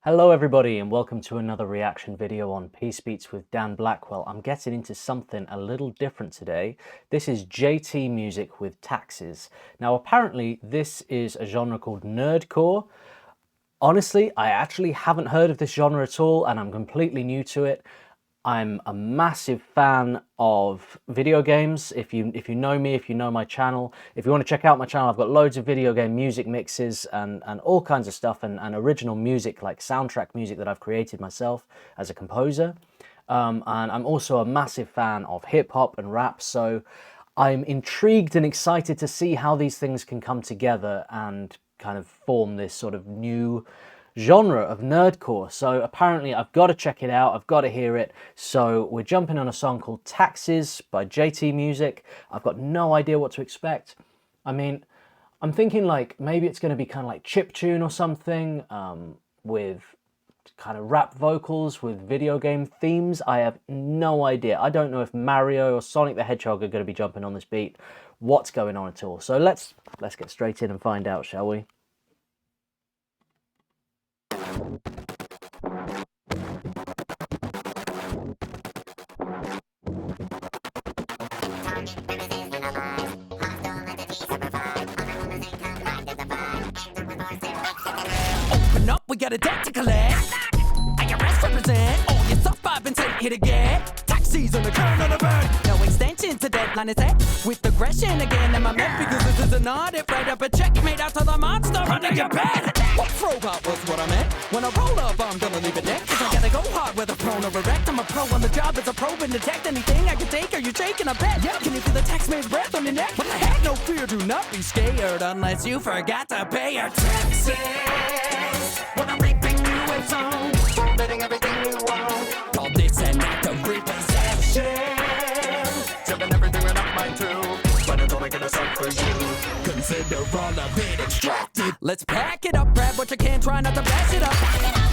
Hello everybody and welcome to another reaction video on Peace Beats with Dan Blackwell. I'm getting into something a little different today. This is JT music with taxes. Now apparently this is a genre called Nerdcore. Honestly, I actually haven't heard of this genre at all and I'm completely new to it. I'm a massive fan of video games. If you know me, if you know my channel, if you want to check out my channel, I've got loads of video game music mixes and all kinds of stuff and original music, like soundtrack music that I've created myself as a composer. And I'm also a massive fan of hip hop and rap, so I'm intrigued and excited to see how these things can come together and kind of form this sort of new genre of nerdcore. So apparently I've got to check it out, I've got to hear it. So we're jumping on a song called Taxes by JT Music. I've got no idea what to expect. I mean, I'm thinking like maybe it's going to be kind of like chiptune or something, with kind of rap vocals with video game themes. I have no idea. I don't know if Mario or Sonic the Hedgehog are going to be jumping on this beat. What's going on at all? So let's get straight in and find out, shall we? Open up, we got a debt to collect. IRS represent all your soft five and take hit again. Tax season, a current on a burn. No extension to deadline is set. With aggression again, am I met because this is an audit. Write up a check made out to the monster under your bed. What robot was what I meant? When I roll up, I'm gonna leave it next. Cause I gotta go hard whether prone or erect. I'm a pro on the job as a probe and detect anything I can take. Are you shaking? I bet. Yeah. Can you feel the taxman's breath on your neck? What the heck? No fear, do not be scared unless you forgot to pay your taxes. When I'm reaping you a song, betting everything you want. Call this an act of repossession. Jumping everything right up my tube, but it's only gonna suck for you. Consider all of it extracted. Let's pack it up, grab what you can, try not to bash it up.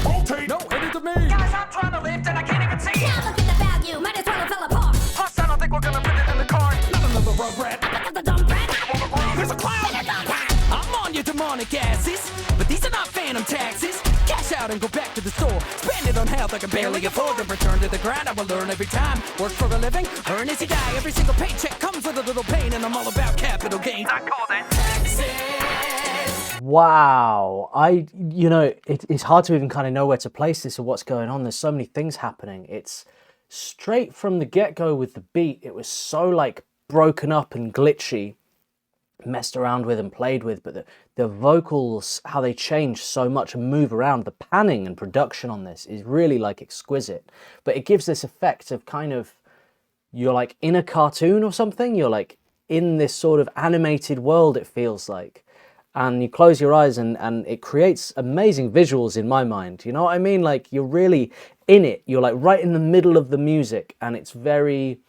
Rotate, no, hit it to me. Guys, I'm trying to lift and I can't even see. Now look at the value, might as well have fell apart. Plus, I don't think we're gonna fit it in the car. Not another rug rat. The dumb brat. There's a clown. I'm on your demonic asses, but these are not phantom taxes. Cash out and go back to the store. Spend it on health I can barely afford. And return to the grind, I will learn every time. Work for a living, earn as you die. Every single paycheck comes with a little pain, and I'm all about capital gains. I call that taxes. Wow, it's hard to even kind of know where to place this or what's going on. There's so many things happening. It's straight from the get-go with the beat. It was so like broken up and glitchy, messed around with and played with, but the vocals, how they change so much and move around, the panning and production on this is really like exquisite. But it gives this effect of kind of, you're like in a cartoon or something, you're like in this sort of animated world, it feels like. And you close your eyes and it creates amazing visuals in my mind. You know what I mean? Like you're really in it. You're like right in the middle of the music and it's very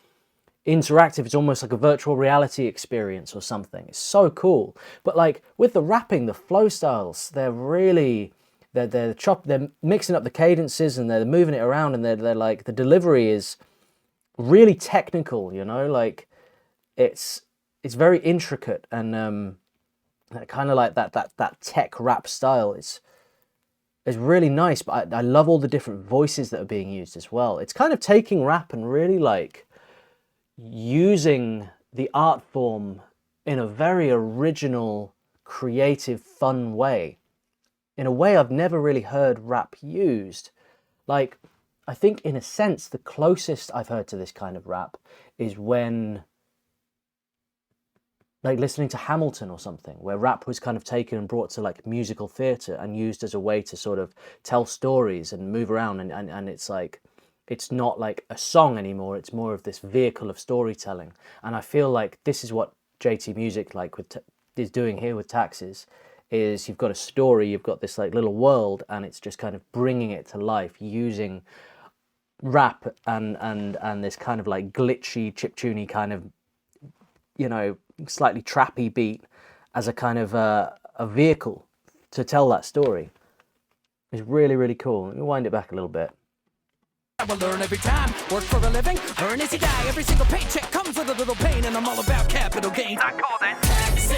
interactive. It's almost like a virtual reality experience or something. It's so cool. But like with the rapping, the flow styles, they're mixing up the cadences and they're moving it around and they're like, the delivery is really technical, you know, like it's very intricate and kind of like that tech rap style is really nice. But I love all the different voices that are being used as well. It's kind of taking rap and really like using the art form in a very original, creative, fun way. In a way I've never really heard rap used. Like, I think in a sense, the closest I've heard to this kind of rap is when, like listening to Hamilton or something, where rap was kind of taken and brought to like musical theatre and used as a way to sort of tell stories and move around and it's like, it's not like a song anymore, it's more of this vehicle of storytelling. And I feel like this is what JT Music like is doing here with Taxes, is you've got a story, you've got this like little world, and it's just kind of bringing it to life using rap and this kind of like glitchy, chiptuney kind of, you know, slightly trappy beat as a kind of a vehicle to tell that story. It's really, really cool. Let me wind it back a little bit. I will learn every time, work for a living, earn as you die. Every single paycheck comes with a little pain, and I'm all about capital gains. I call that taxes.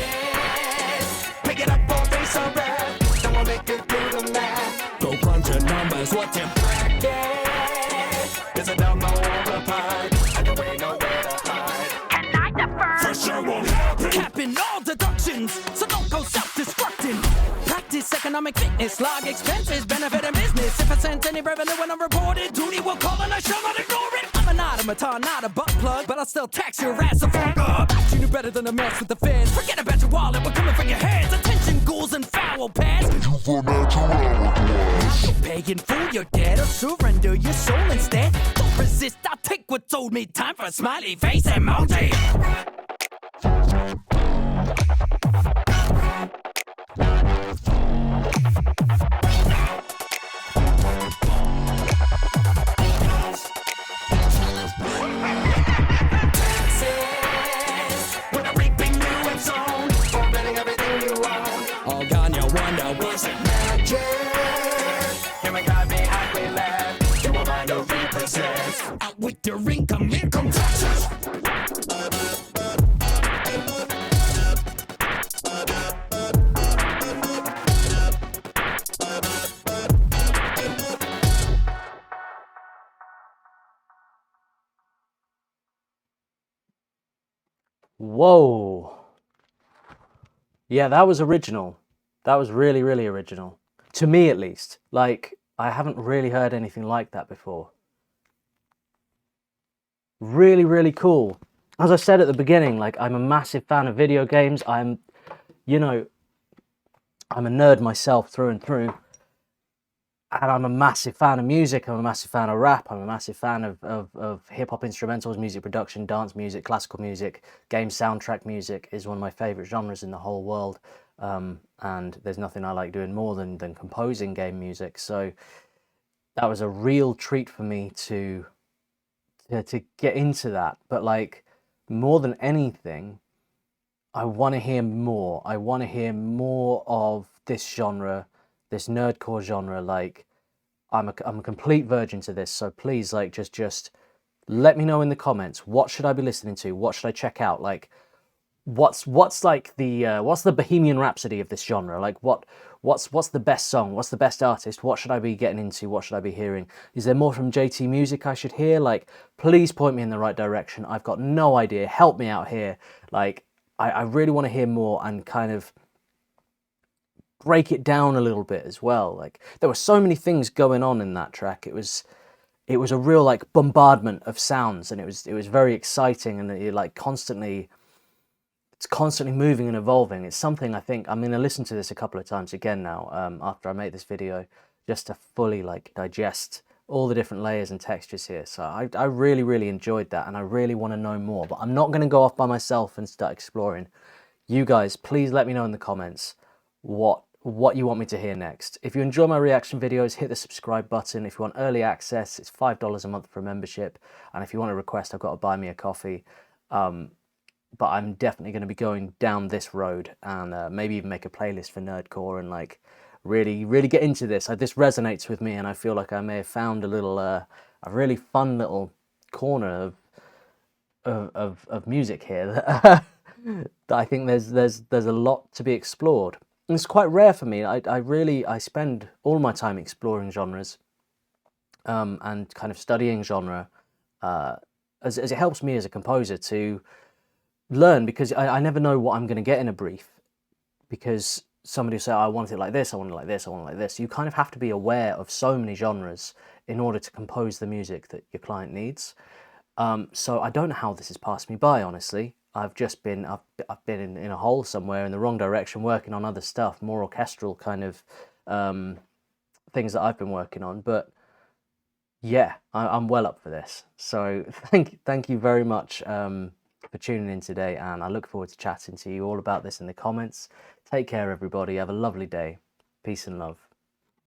Pick it up all day, so bad. Don't wanna make it do the math. go crunch your numbers. What you practice is a dumb overpaid, and there ain't nowhere to hide. And I defer. For sure won't happen. Capping all deductions, so don't go self-destructing. Practice economic fitness, log expenses, benefit and business. If I sent any revenue when unreported, duty will call and I shall not ignore it. I'm an automaton, not a butt plug, but I'll still tax your ass the fuck up. You knew better than to mess with the feds. Forget about your wallet, we're coming for your heads. Attention, ghouls and foul pads. You've a natural hourglass. You're paying for your debt or surrender your soul instead. Don't resist, I'll take what's owed me. Time for a smiley face emoji. When I'm reaping you and sown, forfeiting everything you own. All gone, you wonder, was it magic? Here we got behind we left. You will mind to repossess. Out with your income taxes. Whoa. Yeah, that was original. That was really, really original. To me, at least. Like, I haven't really heard anything like that before. Really, really cool. As I said at the beginning, like, I'm a massive fan of video games. You know, I'm a nerd myself through and through. And I'm a massive fan of music. I'm a massive fan of rap. I'm a massive fan of hip-hop instrumentals, music production, dance music, classical music. Game soundtrack music is one of my favorite genres in the whole world. And there's nothing I like doing more than composing game music. So that was a real treat for me to get into that. But like, more than anything, I want to hear more. I want to hear more of this genre, this nerdcore genre. Like, I'm a complete virgin to this, so please, like, just let me know in the comments, what should I be listening to? What should I check out? Like, what's like the Bohemian Rhapsody of this genre? Like, what's the best song? What's the best artist? What should I be getting into? What should I be hearing? Is there more from JT Music I should hear? Like, please point me in the right direction. I've got no idea. Help me out here. Like, I really want to hear more and kind of break it down a little bit as well. Like, there were so many things going on in that track. It was a real like bombardment of sounds, and it was very exciting, and it's constantly moving and evolving. It's something I think I'm going to listen to this a couple of times again now, after I make this video, just to fully like digest all the different layers and textures here. So I really, really enjoyed that, and I really want to know more, but I'm not going to go off by myself and start exploring. You guys, please let me know in the comments what you want me to hear next. If you enjoy my reaction videos, hit the subscribe button. If you want early access, it's $5 a month for a membership. And if you want a request, I've got to buy me a coffee. But I'm definitely going to be going down this road, and maybe even make a playlist for Nerdcore and like really, really get into this. This resonates with me, and I feel like I may have found a little, a really fun little corner of music here that, that I think there's a lot to be explored. It's quite rare for me. I spend all my time exploring genres, and kind of studying genre, as it helps me as a composer to learn, because I never know what I'm going to get in a brief, because somebody will say, I want it like this, I want it like this, I want it like this. You kind of have to be aware of so many genres in order to compose the music that your client needs. So I don't know how this has passed me by, honestly. I've been in a hole somewhere in the wrong direction, working on other stuff, more orchestral kind of things that I've been working on. But yeah, I'm well up for this. So thank you very much for tuning in today, and I look forward to chatting to you all about this in the comments. Take care, everybody. Have a lovely day. Peace and love.